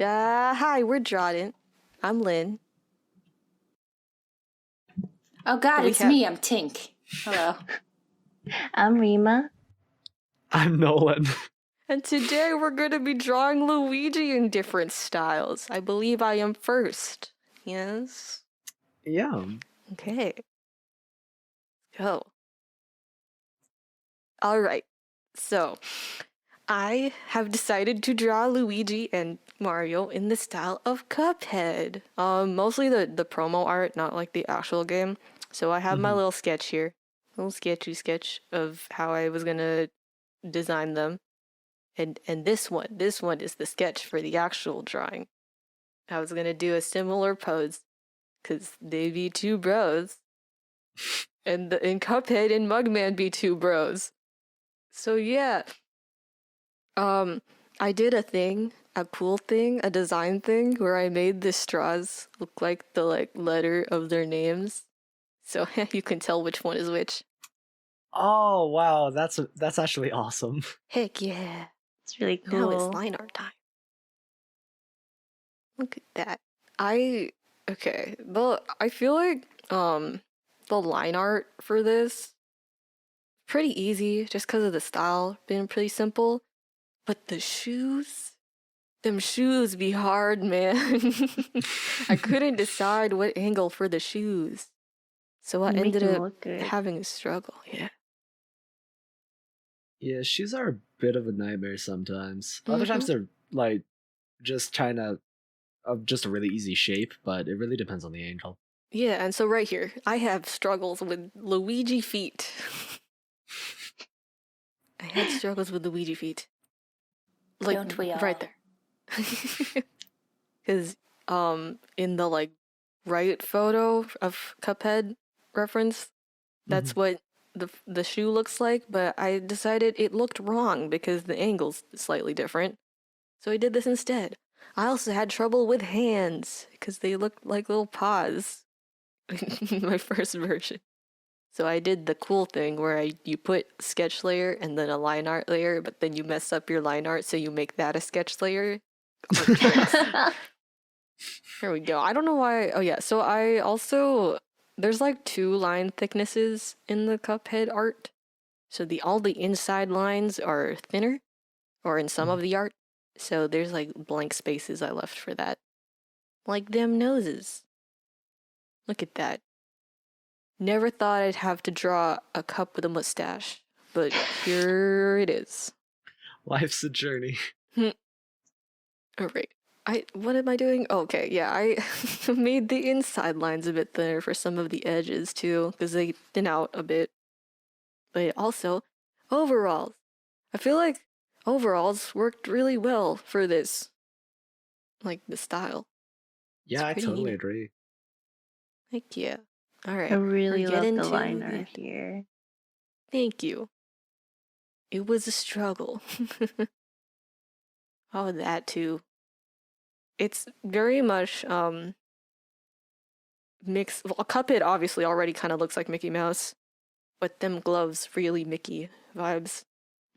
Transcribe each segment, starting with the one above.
Hi, we're Drawdn't. I'm Lynn. Oh God, We it's have- me. I'm Tink. Hello. I'm Rima. I'm Nolan. And today we're going to be drawing Luigi in different styles. I believe I am first. Yes? Yeah. Okay. Go. Alright. So, I have decided to draw Luigi and Mario in the style of Cuphead. Mostly the promo art, not like the actual game. So I have my little sketch here. Little sketchy sketch of how I was gonna design them. And this one is the sketch for the actual drawing. I was gonna do a similar pose, cause they be two bros, and Cuphead and Mugman be two bros. So yeah, I did a cool thing, a design thing where I made the straws look like the letter of their names, so you can tell which one is which. Oh wow, that's actually awesome. Heck yeah! It's really Now it's cool. line art time. Look at that. Okay. I feel like the line art for this pretty easy just because of the style being pretty simple. But the shoes, them shoes be hard, man. I couldn't decide what angle for the shoes. So I They make ended them up look good. having a struggle, yeah. Yeah, shoes are a bit of a nightmare sometimes. Other times they're like just kind of just a really easy shape, but it really depends on the angle. Yeah, and so right here, I have struggles with Luigi Feet. I had struggles with Luigi Feet. Like, Don't we all? right there. Because, in the, right photo of Cuphead reference, that's what the shoe looks like, but I decided it looked wrong because the angle's slightly different. So I did this instead. I also had trouble with hands, because they looked like little paws in my first version. So I did the cool thing where you put sketch layer and then a line art layer, but then you mess up your line art, so you make that a sketch layer. Here we go. I don't know why. Oh yeah. So I also there's like two line thicknesses in the Cuphead art. So all the inside lines are thinner, or in some of the art. So there's like blank spaces I left for that. Like them noses. Look at that. Never thought I'd have to draw a cup with a mustache, but here it is. Life's a journey. All right. What am I doing? Oh, okay, yeah, I made the inside lines a bit thinner for some of the edges too, because they thin out a bit. But also, overalls. I feel like overalls worked really well for this. Like the style. Yeah, I pretty totally neat. agree. Heck yeah. Alright. I really we're love getting the to line the art end. here. Thank you. It was a struggle. Oh, that too. It's very much mixed. Well, Cuphead obviously already kind of looks like Mickey Mouse, but them gloves really Mickey vibes.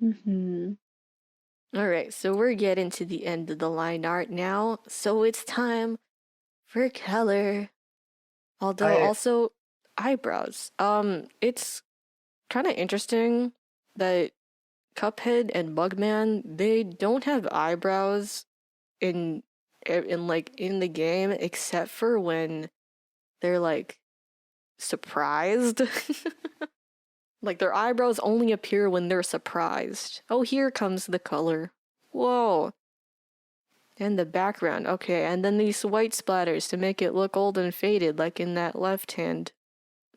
Mm-hmm. All right, so we're getting to the end of the line art now, so it's time for color. Although also eyebrows. It's kind of interesting that Cuphead and Bugman, they don't have eyebrows in the game, except for when they're like surprised. Like their eyebrows only appear when they're surprised. Oh, here comes the color. Whoa. And the background. Okay, and then these white splatters to make it look old and faded, like in that left-hand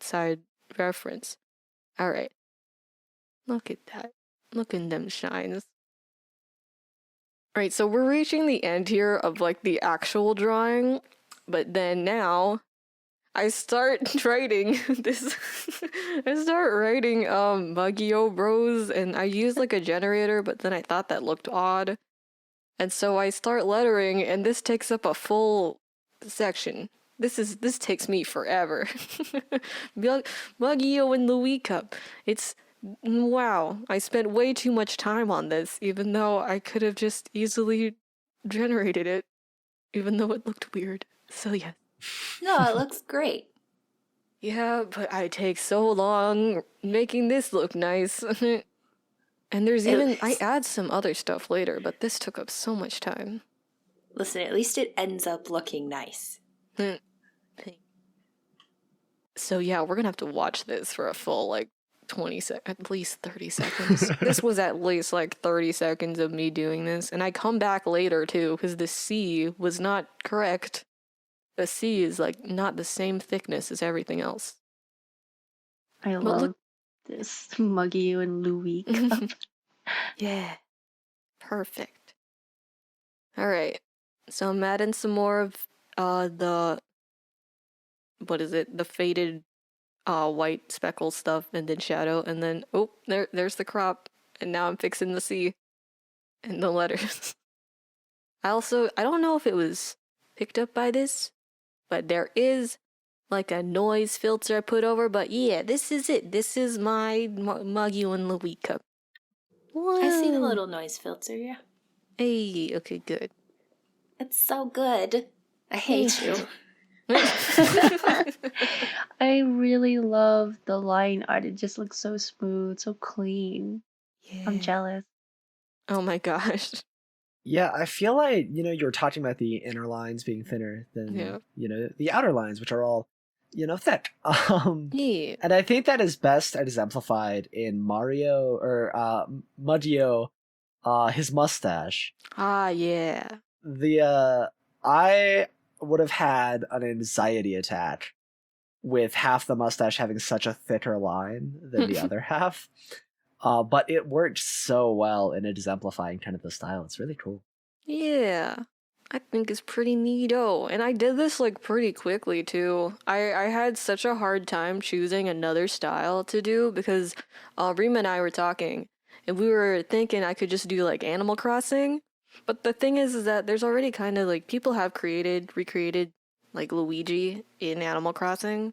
side reference. Alright. Look at that. Look at them shines. Right, so we're reaching the end here of like the actual drawing, but then now I start writing this. I start writing Muggy-O Bros, and I use like a generator, but then I thought that looked odd. And so I start lettering, and this takes up a full section. This takes me forever. Muggy-O and Louis Cup. It's wow. I spent way too much time on this, even though I could have just easily generated it. even though it looked weird. So yeah. No, it looks great. Yeah, but I take so long making this look nice. And there's even, I add some other stuff later, but this took up so much time. Listen, at least it ends up looking nice. So yeah, we're gonna have to watch this for a full, like, 20 at least 30 seconds. This was at least, like, 30 seconds of me doing this. And I come back later, too, because the C was not correct. The C is, like, not the same thickness as everything else. I love this Muggy and Louis cup. Yeah. Perfect. Alright. So I'm adding some more of the what is it? The faded white speckle stuff and then shadow and then there's the crop and now I'm fixing the C and the letters. I don't know if it was picked up by this, but there is like a noise filter I put over, but yeah, this is it. This is my Muggy and Louis cup. Whoa. I see the little noise filter, yeah. Hey, okay, good. It's so good. I hate you. I really love the line art. It just looks so smooth, so clean. Yeah. I'm jealous. Oh my gosh. Yeah, I feel like, you were talking about the inner lines being thinner than, the outer lines, which are all, thick. Yeah. And I think that is best exemplified in Mario or Muggio, his mustache. Ah, yeah. I would have had an anxiety attack with half the mustache having such a thicker line than the other half. But it worked so well in exemplifying kind of the style. It's really cool. Yeah. I think it's pretty neato. And I did this like pretty quickly too. I had such a hard time choosing another style to do because Rima and I were talking and we were thinking I could just do like Animal Crossing. But the thing is that there's already kind of like people have recreated like Luigi in Animal Crossing.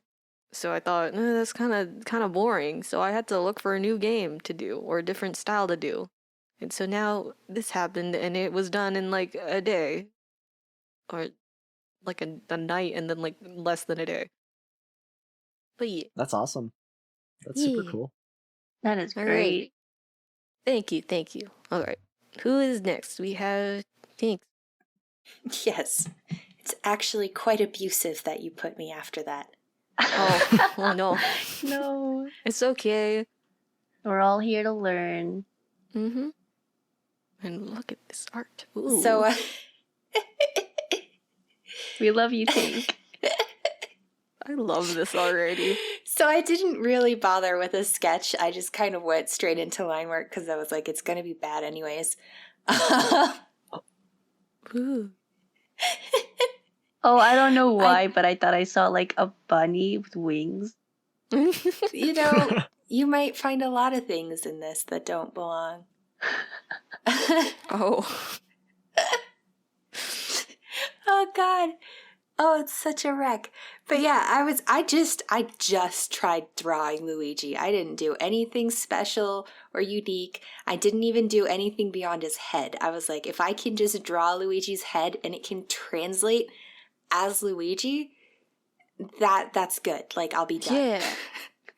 So I thought, that's kind of boring. So I had to look for a new game to do or a different style to do. And so now this happened and it was done in like a day or like a night and then like less than a day. But yeah. That's awesome. That's super Yeah. cool. That is All great. right. Thank you. All right. Who is next? We have Tinks. Yes. It's actually quite abusive that you put me after that. Oh no. No. It's okay. We're all here to learn. Mm-hmm. And look at this art. Ooh. So, We love you, Tink. I love this already. So I didn't really bother with a sketch. I just kind of went straight into line work because I was like, it's going to be bad anyways. Ooh. Oh, I don't know why, but I thought I saw like a bunny with wings. You know, you might find a lot of things in this that don't belong. Oh. Oh God. Oh, it's such a wreck. But yeah, I just tried drawing Luigi. I didn't do anything special or unique. I didn't even do anything beyond his head. I was like, if I can just draw Luigi's head and it can translate as Luigi, that's good. Like, I'll be done. Yeah.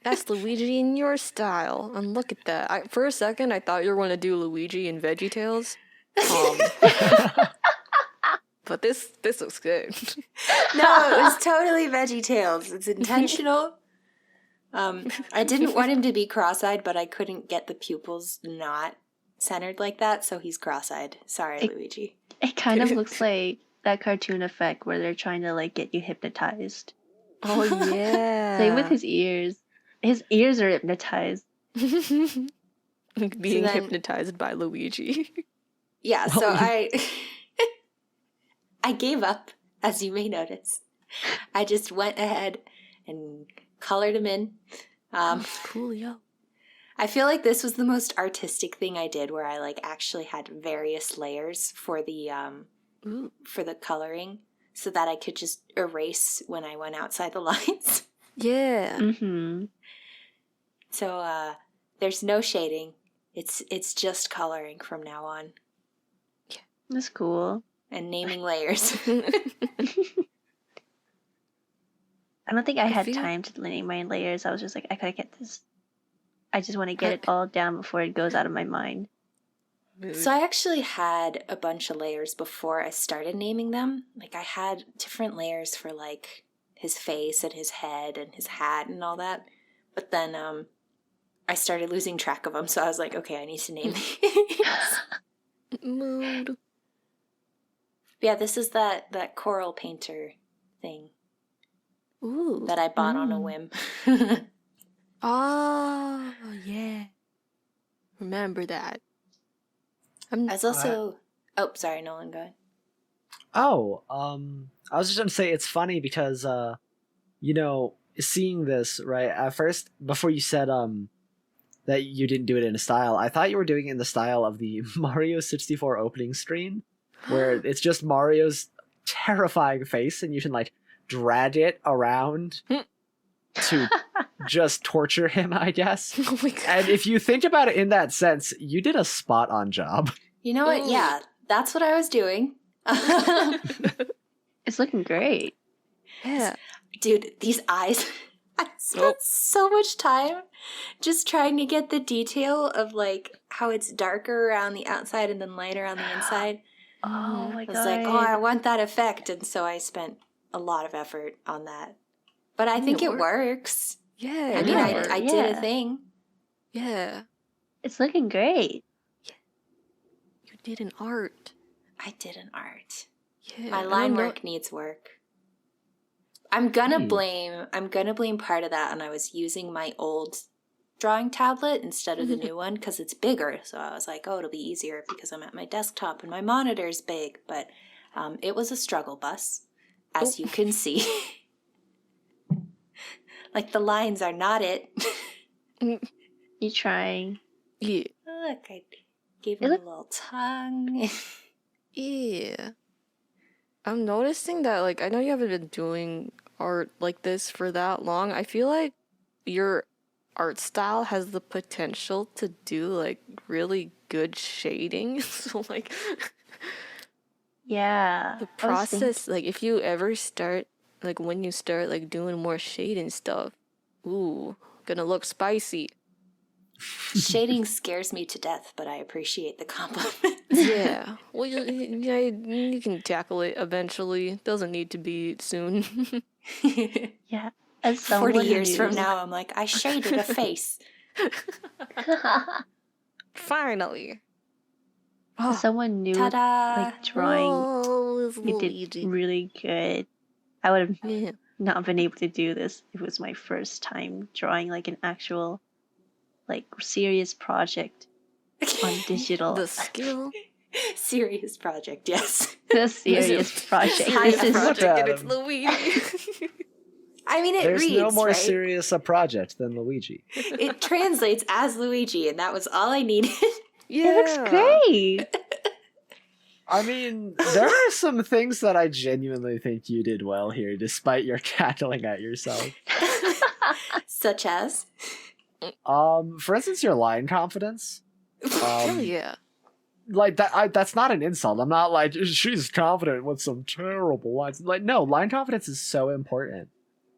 That's Luigi in your style. And look at that. For a second, I thought you were going to do Luigi in VeggieTales. But this looks good. No, it was totally VeggieTales. It's intentional. I didn't want him to be cross-eyed, but I couldn't get the pupils not centered like that, so he's cross-eyed. Sorry, Luigi. It kind of looks like that cartoon effect where they're trying to like get you hypnotized. Oh yeah. Same with his ears. His ears are hypnotized. Like being hypnotized by Luigi. Yeah, so I gave up, as you may notice. I just went ahead and colored him in. Cool, yo. I feel like this was the most artistic thing I did, where I like actually had various layers for the coloring, so that I could just erase when I went outside the lines. Yeah. Mm-hmm. So there's no shading. It's just coloring from now on. That's cool. and naming layers. I don't think I had feel- time to name my layers. I was just like, I gotta get this. I just want to get it all down before it goes out of my mind. So I actually had a bunch of layers before I started naming them. Like I had different layers for like his face and his head and his hat and all that. But then I started losing track of them, so I was like, okay, I need to name these. Mood. Yeah, this is that coral painter thing Ooh. that I bought on a whim. Oh, yeah. Remember that. I was also... Oh, sorry, Nolan, go ahead. Oh, I was just gonna say it's funny because you know, seeing this, right, at first before you said that you didn't do it in a style, I thought you were doing it in the style of the Mario 64 opening screen, where it's just Mario's terrifying face and you can like drag it around to just torture him, I guess. Oh my god. And if you think about it in that sense, you did a spot on job. You know what? Ooh. Yeah, that's what I was doing. It's looking great. Yeah. Dude, these eyes. I spent so much time just trying to get the detail of like how it's darker around the outside and then lighter on the inside. Oh my I god. was like, oh, I want that effect. And so I spent a lot of effort on that. But I think it works. Yeah. I mean, Yeah. I did a Yeah. thing. Yeah. It's looking great. You did an art. I did an art. Yeah. My I line don't know- work needs work. I'm gonna blame part of that, and I was using my old drawing tablet instead of the new one because it's bigger. So I was like, oh, it'll be easier because I'm at my desktop and my monitor's big. But it was a struggle bus, as you can see. Like the lines are not it. You trying? Yeah. Look, I gave him a little tongue. Yeah. I'm noticing that, like, I know you haven't been doing art like this for that long. I feel like your art style has the potential to do, like, really good shading. So, like, Yeah. the I was thinking- process, like, if you ever start, like, when you start, like, doing more shading stuff, ooh, gonna look spicy. Shading scares me to death, but I appreciate the compliment. Yeah. Well, you can tackle it eventually. Doesn't need to be soon. Yeah. As someone 40 years who's- from now, I'm like, I shaded a face. Finally. As someone new, Ta-da! like drawing, Oh, it's you did Luigi. really good. I would have Yeah. not been able to do this if it was my first time drawing like an actual, like serious project on digital. The skill. Serious project, yes. The serious project. Serious This is project. Project and at it's him. Luigi. I mean, it There's reads, no more right? serious a project than Luigi. It translates as Luigi, and that was all I needed. Yeah. It looks great. I mean, there are some things that I genuinely think you did well here, despite your cackling at yourself. Such as? For instance, your line confidence. Hell yeah. Like that's not an insult. I'm not like she's confident with some terrible lines. Like, no, line confidence is so important.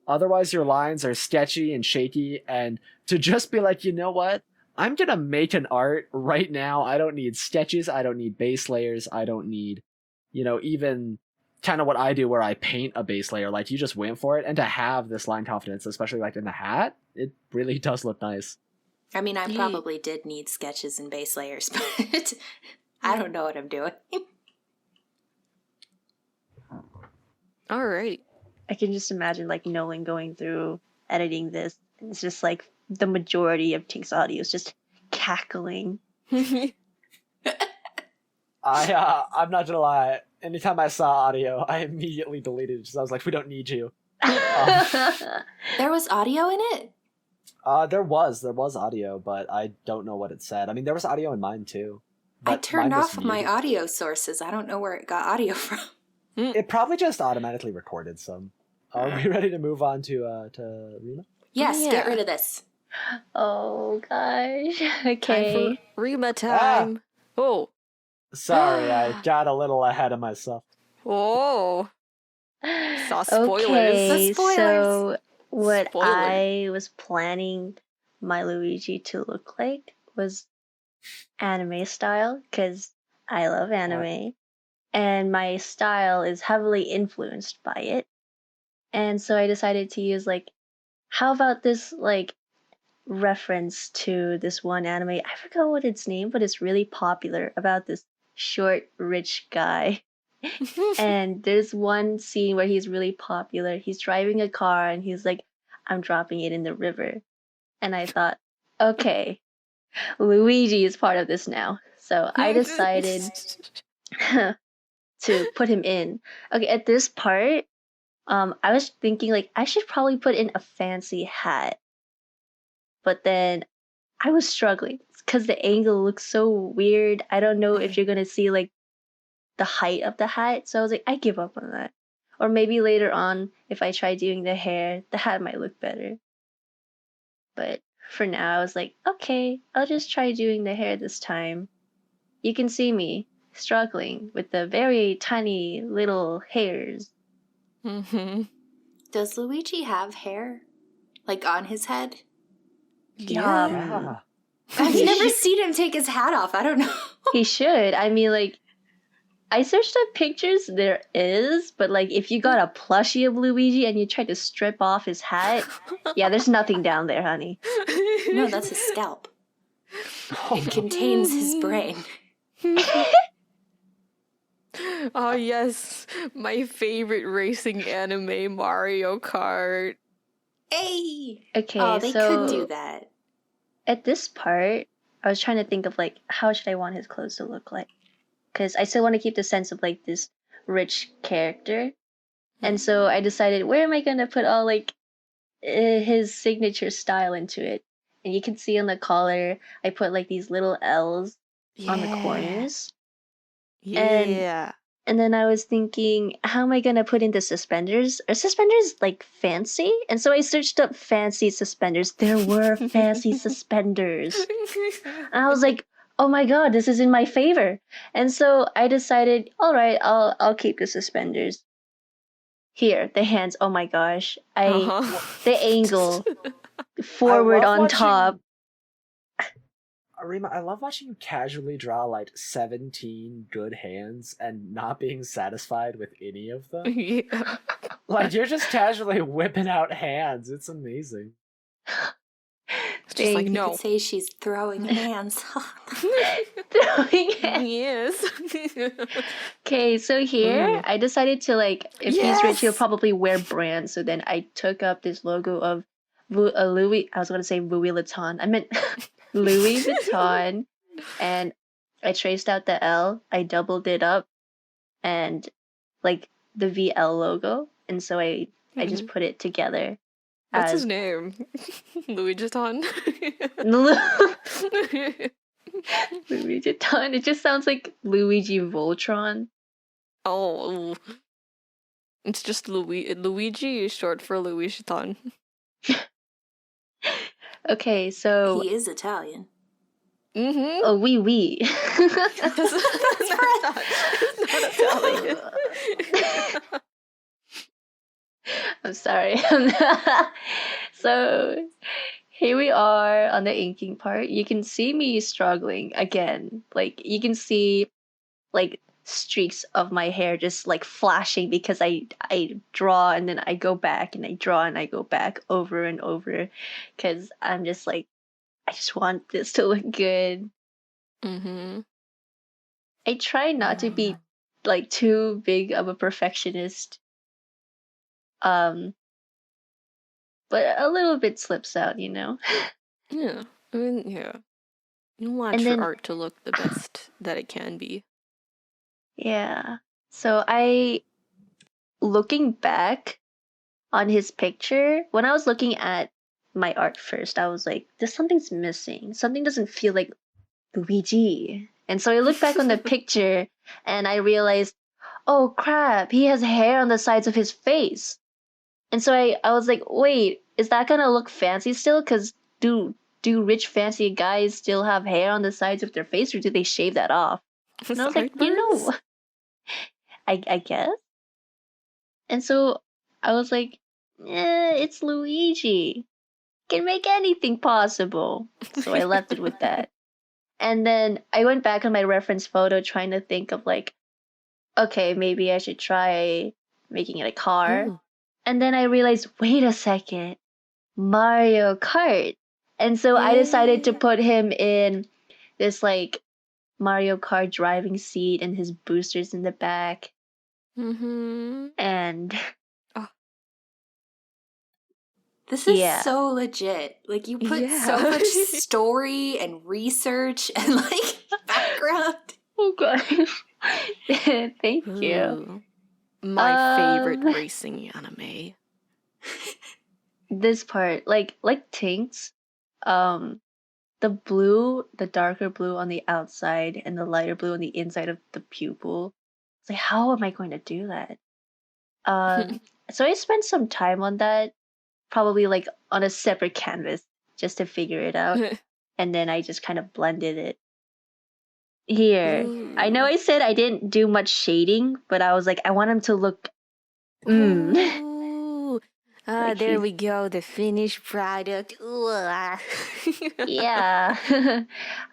Otherwise, your lines are sketchy and shaky. And to just be like, you know what? I'm gonna make an art right now. I don't need sketches. I don't need base layers. I don't need, even kind of what I do where I paint a base layer. Like, you just went for it. And to have this line confidence, especially like in the hat, it really does look nice. I mean, I Yeah. probably did need sketches and base layers, but I don't know what I'm doing. Alright. I can just imagine like Nolan going through editing this, and it's just like the majority of Tink's audio is just cackling. I'm not gonna lie. Anytime I saw audio, I immediately deleted it because I was like, we don't need you. There was audio in it? There was audio, but I don't know what it said. I mean, there was audio in mine too. I but turned mine was off my muted. audio sources. I don't know where it got audio from. It probably just automatically recorded some. Are we ready to move on to Rima? Yes, Yeah. get rid of this. Oh gosh. Time Okay. for Rima time. Oh. Sorry, I got a little ahead of myself. Oh, saw spoilers. Okay, The spoilers. so what Spoiler. I was planning my Luigi to look like was anime style, because I love anime, and my style is heavily influenced by it. And so I decided to use like, how about this like reference to this one anime? I forgot what its name, but it's really popular about this short, rich guy. And there's one scene where he's really popular. He's driving a car and he's like, I'm dropping it in the river. And I thought, okay, Luigi is part of this now. So I decided to put him in. Okay, at this part, I was thinking like I should probably put in a fancy hat. But then I was struggling because the angle looks so weird. I don't know if you're gonna see like the height of the hat. So I was like, I give up on that. Or maybe later on, if I try doing the hair, the hat might look better. But for now, I was like, okay, I'll just try doing the hair this time. You can see me struggling with the very tiny little hairs. Mm-hmm. Does Luigi have hair? Like on his head? Yeah. Yeah. I've never seen him take his hat off. I don't know. He should. I mean, like, I searched up pictures, there is, but like if you got a plushie of Luigi and you tried to strip off his hat, yeah, there's nothing down there, honey. No, that's his scalp. Oh, It no. contains his brain. Oh yes, my favorite racing anime, Mario Kart. Hey! Okay, Oh, they so could do that. at this part, I was trying to think of like how should I want his clothes to look like, because I still want to keep the sense of like this rich character, and so I decided where am I gonna put all like his signature style into it, and you can see on the collar I put like these little L's on the corners. Yeah. And then I was thinking, how am I gonna put in the suspenders? Are suspenders like fancy? And so I searched up fancy suspenders. There were fancy suspenders. And I was like, oh my god, this is in my favor. And so I decided, all right, I'll keep the suspenders. Here, the hands. Oh my gosh, the angle forward on top. Rima, I love watching you casually draw like 17 good hands and not being satisfied with any of them. Yeah. Like, you're just casually whipping out hands. It's amazing. It's just like Thank You no. could say she's throwing hands. Throwing hands. Yes. Okay, so here I decided to like, if he's rich, he'll Yes! probably wear brands. So then I took up this logo of Louis. I was gonna say Louis Vuitton. I meant Louis Vuitton, and I traced out the L. I doubled it up, and like the VL logo, and so I just put it together. What's his as name? Luigi Feet. Louis Vuitton. It just sounds like Luigi Voltron. Oh, it's just Luigi is short for Luigi Feet. Okay, so He is Italian. Mm-hmm. oh, oui. That's not Italian. I'm sorry. So here we are on the inking part. You can see me struggling again. Like you can see like streaks of my hair just like flashing because I draw and then I go back and I draw and I go back over and over because I'm just like I just want this to look good. Mm-hmm. I try not to be like too big of a perfectionist. But a little bit slips out, you know. Yeah. I mean, yeah. You want And your then- art to look the best that it can be. Yeah. So looking back on his picture, when I was looking at my art first, I was like, there's something's missing. Something doesn't feel like Luigi. And so I looked back on the picture and I realized, oh crap, he has hair on the sides of his face. And so I was like, wait, is that gonna look fancy still? Because do rich fancy guys still have hair on the sides of their face or do they shave that off? And I was like, Sideburns? I guess. And so I was like, it's Luigi. Can make anything possible. So I left it with that. And then I went back on my reference photo trying to think of like, okay, maybe I should try making it a car. Ooh. And then I realized, wait a second, Mario Kart. And so I decided to Yeah. put him in this like Mario Kart driving seat and his boosters in the back. Mm-hmm. And This is yeah. so legit. Like, you put so Yeah. much story and research and, like, background. Oh gosh. Thank you. Ooh. My favorite Um, racing anime. This part, like Tinks, the blue, the darker blue on the outside and the lighter blue on the inside of the pupil. It's like, how am I going to do that? So I spent some time on that, probably like on a separate canvas just to figure it out. And then I just kind of blended it. Here. I know Ooh. I said I didn't do much shading, but I was like, I want him to look Ooh. like There he's we go, the finished product. Ooh. yeah.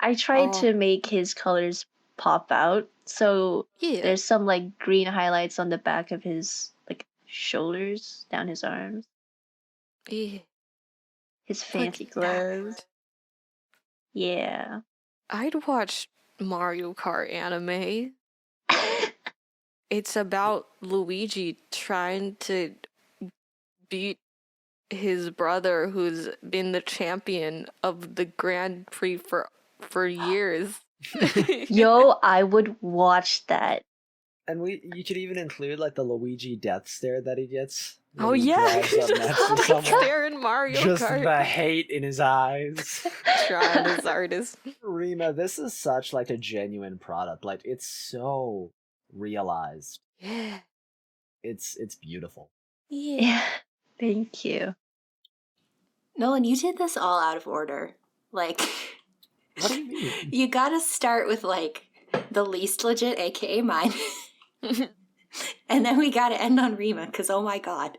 I tried Oh, to make his colors pop out. So yeah. there's some like green highlights on the back of his like shoulders, down his arms, Yeah. his Look fancy at gloves. that. Yeah. I'd watch Mario Kart anime. It's about Luigi trying to beat his brother who's been the champion of the Grand Prix for years. Yo, I would watch that. And you could even include like the Luigi death stare that he gets Oh when he yeah. drives up next Oh to my someone. God. Stare in Mario Just Kart. the hate in his eyes. Trying his hardest. Rima, this is such like a genuine product. Like it's so realized. Yeah. It's beautiful. Yeah. Yeah. Thank you. Nolan, you did this all out of order. Like, What do you mean? you gotta start with, like, the least legit, aka mine. And then we gotta end on Rima, because oh my god.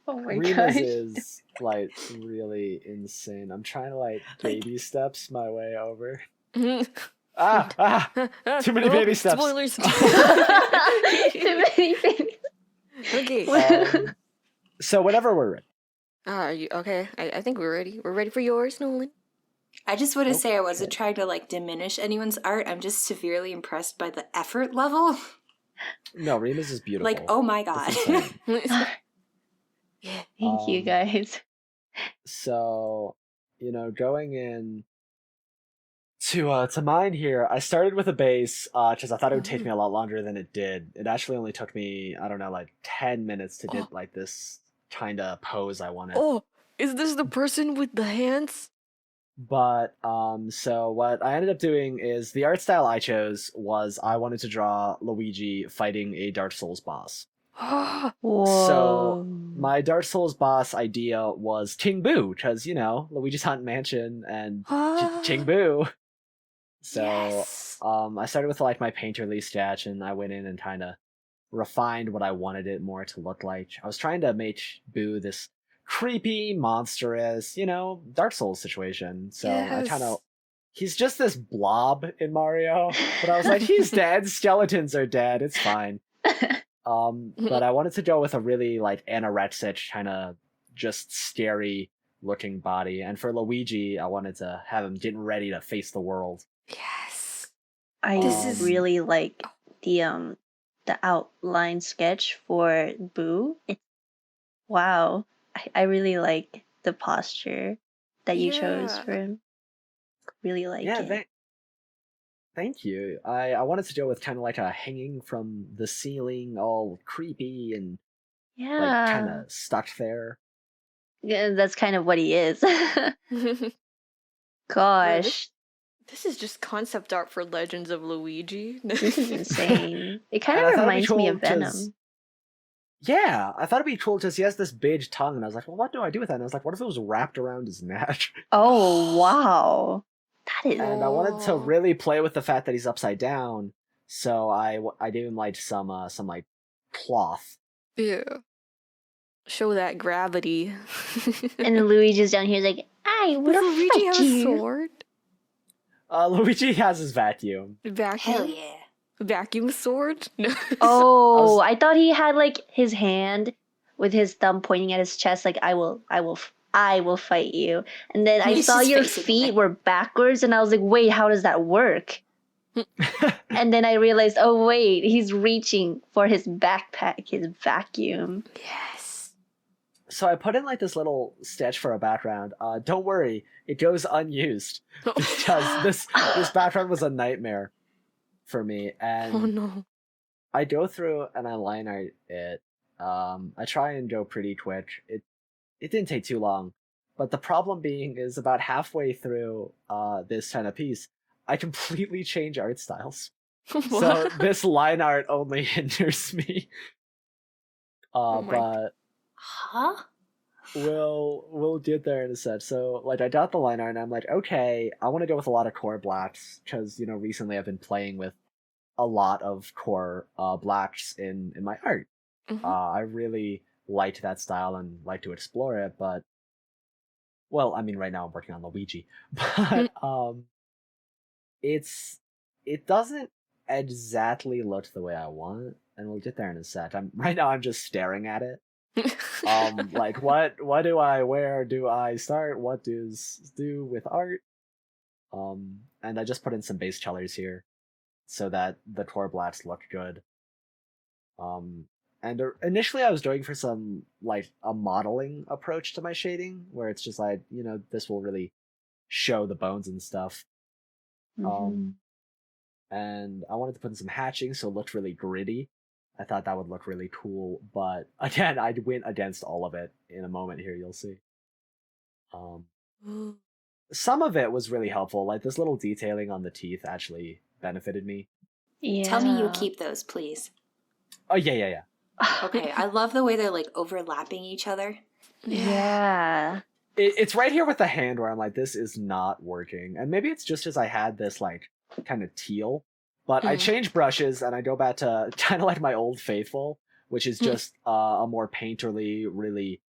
Oh my Rima's gosh. is like really insane. I'm trying to like baby steps my way over. Too many baby steps. Spoilers. Too many things. Okay. So whenever we're ready. Are you okay? I think we're ready. We're ready for yours, Nolan. I just want to say I wasn't Okay. trying to, like, diminish anyone's art. I'm just severely impressed by the effort level. No, Rima's is beautiful. Like, oh my god. It's insane. Yeah. Thank you guys. So, going in to mine here, I started with a base because I thought it would take me a lot longer than it did. It actually only took me, I don't know, like 10 minutes to get like this kind of pose I wanted. Oh, is this the person with the hands? But so what I ended up doing is the art style I chose was I wanted to draw Luigi fighting a Dark Souls boss. Whoa. So my Dark Souls boss idea was King Boo, because Luigi's Haunted Mansion and King Boo. So Yes. I started with like my painterly sketch, and I went in and kind of refined what I wanted it more to look like. I was trying to make Boo this creepy, monstrous, Dark Souls situation. So I kind of, he's just this blob in Mario, but I was like, he's dead. Skeletons are dead. It's fine. But I wanted to go with a really like anorexic kind of just scary looking body, and for Luigi, I wanted to have him getting ready to face the world. Yes. I really like the outline sketch for Boo. Wow. I really like the posture that you chose for him. Really like it. Thank you. I wanted to go with kind of like a hanging from the ceiling, all creepy and like kind of stuck there. Yeah, that's kind of what he is. Gosh. This is just concept art for Legends of Luigi. This is insane. It kind of reminds me of Venom. Yeah, I thought it'd be cool because he has this big tongue, and I was like, well, what do I do with that? And I was like, what if it was wrapped around his neck? Oh, wow. That is. And I wanted to really play with the fact that he's upside down, so I gave him like some like cloth. Yeah. Show that gravity. And then Luigi's down here like, I will Does Luigi fight have a you. sword? Luigi has his vacuum. Vacuum? Hell yeah. Vacuum sword? No. Oh, I thought he had like his hand with his thumb pointing at his chest, like I will fight you. And then I He's saw just your facing feet away. were backwards, and I was like, wait, how does that work? And then I realized, oh wait, he's reaching for his backpack, his vacuum. Yes. So I put in like this little sketch for a background. Don't worry, it goes unused because this background was a nightmare for me. And Oh no. I go through and I line art it. I try and go pretty quick. It didn't take too long, but the problem being is about halfway through this kind of piece, I completely change art styles. So this line art only hinders me. Oh my But Huh? we'll get there in a sec. So like I got the line art and I'm like, okay, I want to go with a lot of core blacks because recently I've been playing with a lot of core blacks in my art. Mhm. I really liked that style and like to explore it, but well, I mean, right now I'm working on Luigi, but it doesn't exactly look the way I want, and we'll get there in a sec. Right now I'm just staring at it. Like what do I where do I start? What does do with art? And I just put in some base colors here so that the core blacks look good. And initially I was going for some like a modeling approach to my shading, where it's just like this will really show the bones and stuff. Mhm. And I wanted to put in some hatching, so it looked really gritty. I thought that would look really cool, but again, I went against all of it in a moment here. You'll see. Some of it was really helpful, like this little detailing on the teeth actually benefited me. Yeah. Tell me you keep those, please. Oh yeah. Okay, I love the way they're like overlapping each other. Yeah. It's right here with the hand where I'm like, this is not working, and maybe it's just as I had this like kind of teal, but I change brushes and I go back to kind of like my old faithful, which is just a more painterly, really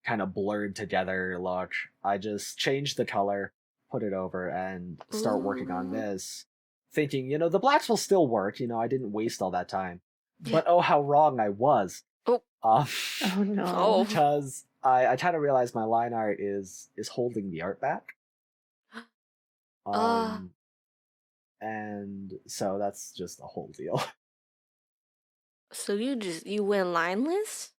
kind of blurred together look. I just change the color, put it over, and start working on this, thinking the blacks will still work. I didn't waste all that time, but oh how wrong I was. Oh. Oh no. Oh. Because I kind of realized my line art is holding the art back. And so that's just a whole deal. So you went lineless?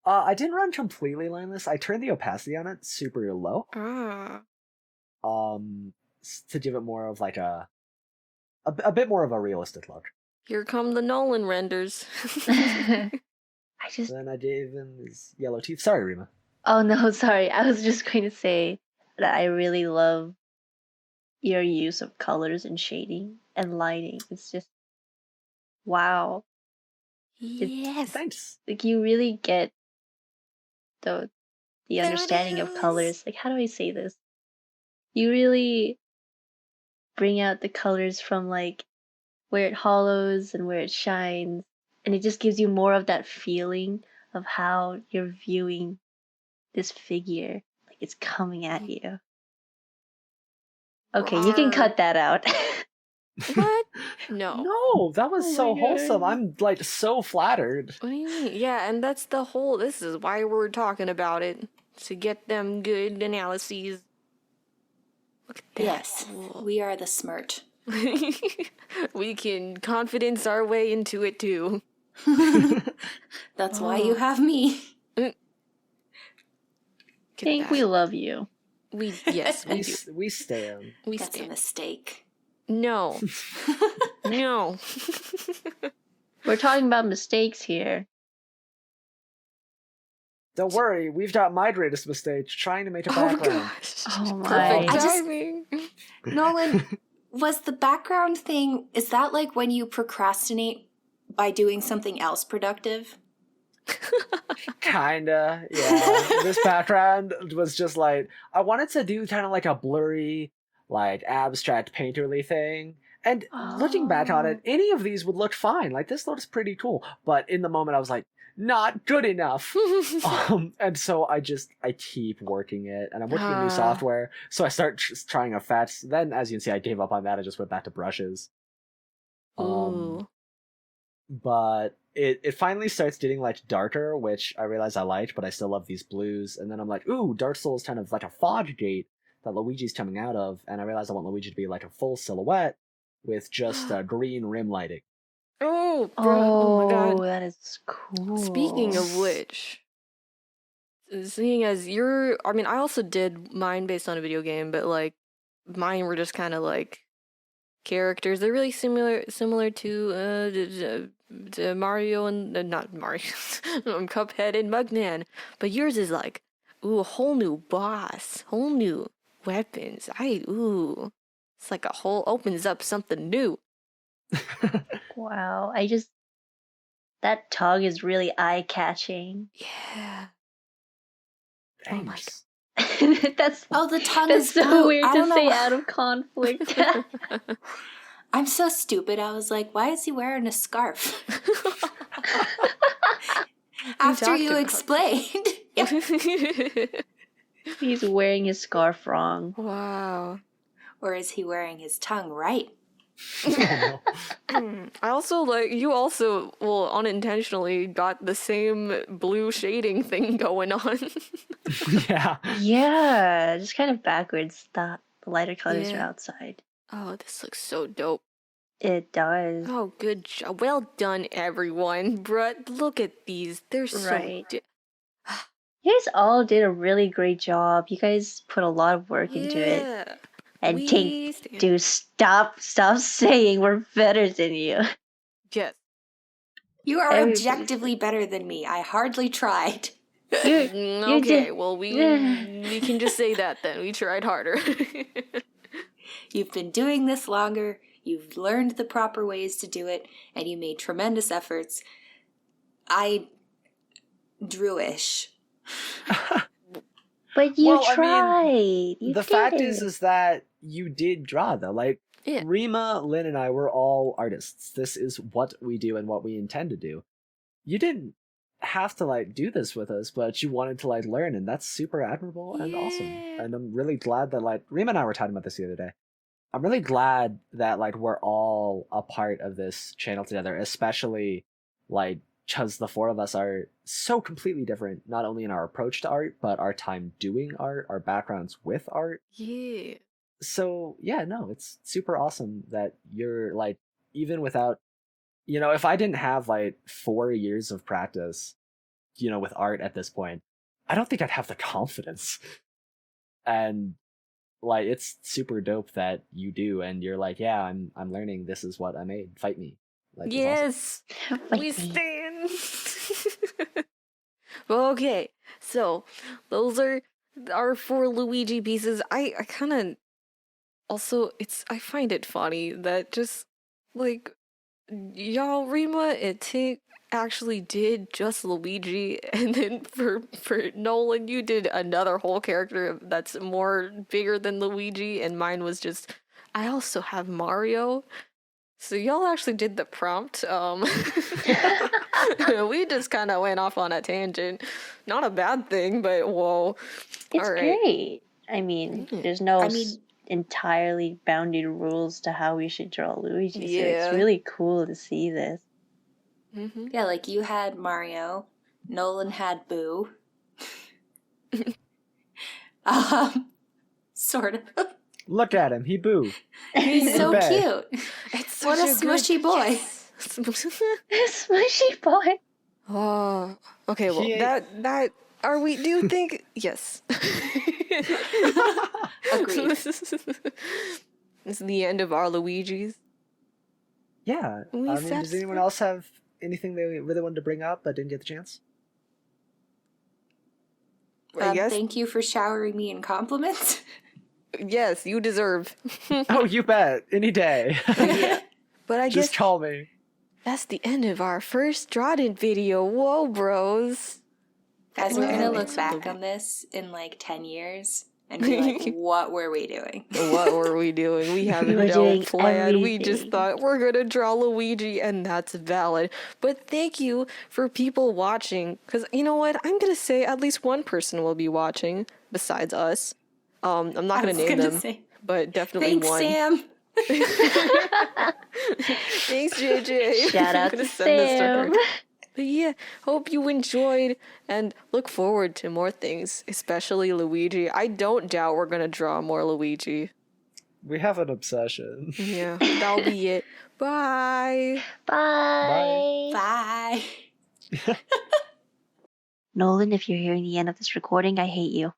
I didn't run completely lineless. I turned the opacity on it super low. To give it more of like a bit more of a realistic look. Here come the Nolan renders. Then I gave him his yellow teeth. Sorry, Rima. Oh no, sorry. I was just going to say that I really love your use of colors and shading and lighting. It's just wow. Yes. Thanks. Like you really get the There it understanding of is. colors. Like how do I say this? You really bring out the colors from like where it hollows and where it shines, and it just gives you more of that feeling of how you're viewing this figure, like it's coming at you. Okay, you can Rawr. cut that out. What? No. No, that was Oh so my God. wholesome. I'm like so flattered. What do you mean? Yeah, and that's the whole. This is why we're talking about it, to get them good analyses. Look at that. Yes, we are the smirch. We can confidence our way into it too. That's why you have me. Look at Think that. we love you. Yes, we do. We stand. We That's a stand. mistake. No. No. We're talking about mistakes here. Don't worry, we've got my greatest mistake trying to make a Oh background. gosh. Oh my. Perfect I just- timing. Nolan, was the background thing, is that like when you procrastinate by doing something else productive? Kinda, yeah. This background was just like I wanted to do kind of like a blurry, like abstract painterly thing. And looking back on it, any of these would look fine. Like, this looks pretty cool. But in the moment, I was like, not good enough. And so I keep working it, and I'm working with new software. So I start trying effects. Then, as you can see, I gave up on that. I just went back to brushes. Ooh. But it finally starts getting like darker, which I realize I liked, but I still love these blues. And then I'm like, ooh, Dark Souls kind of like a fog gate that Luigi's coming out of, and I realize I want Luigi to be like a full silhouette with just green rim lighting. Oh, bro! Oh my god, that is cool. Speaking of which, seeing as I also did mine based on a video game, but like mine were just kind of like characters. They're really similar to Mario and not Mario, Cuphead and Mugman. But yours is like, ooh, a whole new boss, whole new weapons. It's like a whole opens up something new. Wow, that tug is really eye-catching. Yeah. Thanks. That's the tongue that's is so blue. weird I to don't say know. out of conflict. I'm so stupid. I was like, why is he wearing a scarf? After you explained. He's wearing his scarf wrong. Wow. Or is he wearing his tongue right? I also you also unintentionally got the same blue shading thing going on. Yeah, just kind of backwards. The lighter colors are outside. Oh, this looks so dope. It does. Oh, good job. Well done, everyone. Bruh, look at these. They're so Right. You guys all did a really great job. You guys put a lot of work into it. And stop saying we're better than you. Yes. You are objectively better than me. I hardly tried. Okay, well, we can just say that then. We tried harder. You've been doing this longer, you've learned the proper ways to do it, and you made tremendous efforts. I drew-ish. But you tried. I mean, the fact is that you did draw, though. Like, Rima, Lynn, and I were all artists. This is what we do and what we intend to do. You didn't have to do this with us, but you wanted to learn, and that's super admirable and awesome. And I'm really glad that Rima and I were talking about this the other day. I'm really glad that we're all a part of this channel together, especially because the four of us are so completely different, not only in our approach to art, but our time doing art, our backgrounds with art. Yeah. So yeah, no, it's super awesome that you're even without, if I didn't have 4 years of practice, with art at this point, I don't think I'd have the confidence. And it's super dope that you do, and you're yeah, I'm learning. This is what I made. Fight me. Yes, we stand. Well, okay, so those are our 4 Luigi pieces. I kind of also I find it funny that just y'all, Rima and Tink actually did just Luigi, and then for Nolan, you did another whole character that's more bigger than Luigi, and mine was just I also have Mario. So y'all actually did the prompt. We just kind of went off on a tangent. Not a bad thing, but whoa. It's great. I mean, there's no entirely bounded rules to how we should draw Luigi, so it's really cool to see this. Mm-hmm. Yeah, you had Mario, Nolan had Boo. Sort of. Look at him, he boo. He's so cute. It's what a smushy boy. Yes. Smushy boy. Oh, okay. Well, that are we? Do you think? Yes. Agreed. This is the end of our Luigis. Yeah. Does anyone else have anything they really wanted to bring up but didn't get the chance? Thank you for showering me in compliments. Yes, you deserve. Oh, you bet. Any day. Yeah. But I guess just call me. That's the end of our first Drawdn't video. Whoa, bros. Guys, we're gonna look back on this in 10 years and be like, what were we doing? What were we doing? We have We were no doing plan. We just everything. thought we're gonna draw Luigi, and that's valid. But thank you for people watching, because you know what? I'm gonna say at least one person will be watching besides us. I'm not I gonna was name gonna them, say, but definitely thanks, one. Sam. Thanks, JJ. Shout I'm out gonna to send this to her. Sam. But yeah, hope you enjoyed and look forward to more things, especially Luigi. I don't doubt we're gonna draw more Luigi. We have an obsession. Yeah, that'll be it. Bye. Bye. Bye. Nolan, if you're hearing the end of this recording, I hate you.